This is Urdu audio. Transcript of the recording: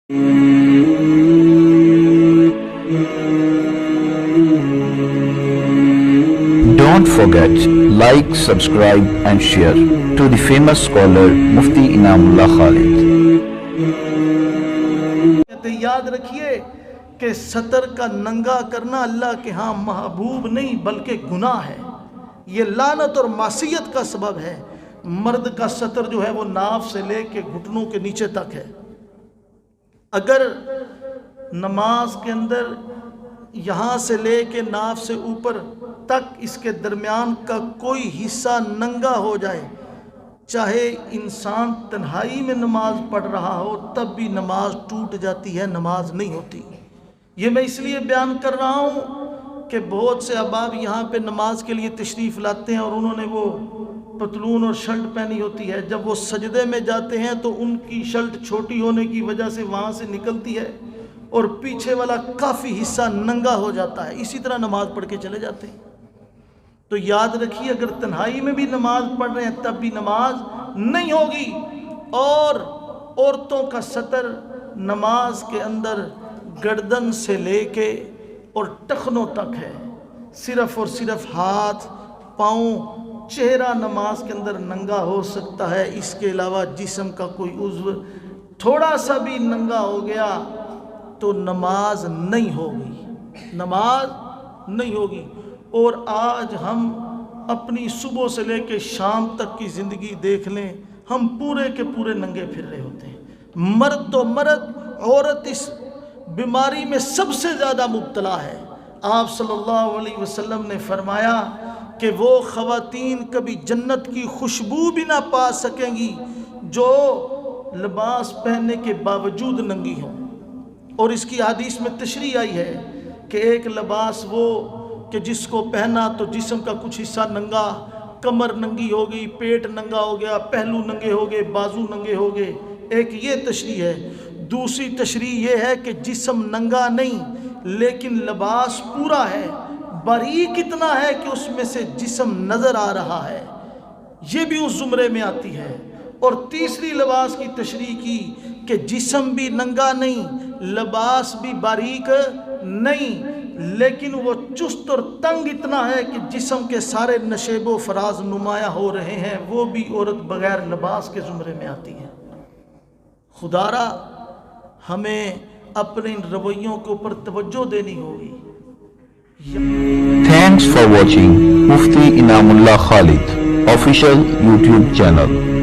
Don't forget, like, subscribe and share to the famous scholar Mufti Inamullah Khalid. یاد رکھیے کہ سطر کا ننگا کرنا اللہ کے ہاں محبوب نہیں بلکہ گناہ ہے، یہ لعنت اور معصیت کا سبب ہے۔ مرد کا سطر جو ہے وہ ناف سے لے کے گھٹنوں کے نیچے تک ہے۔ اگر نماز کے اندر یہاں سے لے کے ناف سے اوپر تک اس کے درمیان کا کوئی حصہ ننگا ہو جائے، چاہے انسان تنہائی میں نماز پڑھ رہا ہو تب بھی نماز ٹوٹ جاتی ہے، نماز نہیں ہوتی۔ یہ میں اس لیے بیان کر رہا ہوں کہ بہت سے احباب یہاں پہ نماز کے لیے تشریف لاتے ہیں اور انہوں نے وہ پتلون اور شرٹ پہنی ہوتی ہے، جب وہ سجدے میں جاتے ہیں تو ان کی شرٹ چھوٹی ہونے کی وجہ سے وہاں سے نکلتی ہے اور پیچھے والا کافی حصہ ننگا ہو جاتا ہے، اسی طرح نماز پڑھ کے چلے جاتے ہیں۔ تو یاد رکھیے اگر تنہائی میں بھی نماز پڑھ رہے ہیں تب بھی نماز نہیں ہوگی۔ اور عورتوں کا سطر نماز کے اندر گردن سے لے کے اور ٹخنوں تک ہے، صرف اور صرف ہاتھ، پاؤں، چہرہ نماز کے اندر ننگا ہو سکتا ہے، اس کے علاوہ جسم کا کوئی عضو تھوڑا سا بھی ننگا ہو گیا تو نماز نہیں ہوگی، نماز نہیں ہوگی۔ اور آج ہم اپنی صبح سے لے کے شام تک کی زندگی دیکھ لیں، ہم پورے کے پورے ننگے پھر رہے ہوتے ہیں۔ مرد تو مرد، عورت اس بیماری میں سب سے زیادہ مبتلا ہے۔ آپ صلی اللہ علیہ وسلم نے فرمایا کہ وہ خواتین کبھی جنت کی خوشبو بھی نہ پا سکیں گی جو لباس پہننے کے باوجود ننگی ہوں۔ اور اس کی حدیث میں تشریح آئی ہے کہ ایک لباس وہ کہ جس کو پہنا تو جسم کا کچھ حصہ ننگا، کمر ننگی ہو گئی، پیٹ ننگا ہو گیا، پہلو ننگے ہو گئے، بازو ننگے ہو گئے، ایک یہ تشریح ہے۔ دوسری تشریح یہ ہے کہ جسم ننگا نہیں لیکن لباس پورا ہے، باریک اتنا ہے کہ اس میں سے جسم نظر آ رہا ہے، یہ بھی اس زمرے میں آتی ہے۔ اور تیسری لباس کی تشریح کی کہ جسم بھی ننگا نہیں، لباس بھی باریک نہیں، لیکن وہ چست اور تنگ اتنا ہے کہ جسم کے سارے نشیب و فراز نمایاں ہو رہے ہیں، وہ بھی عورت بغیر لباس کے زمرے میں آتی ہے۔ خدارا ہمیں اپنے ان رویوں کے اوپر توجہ دینی ہوگی۔ Thanks for watching Mufti Inamullah Khalid official YouTube channel.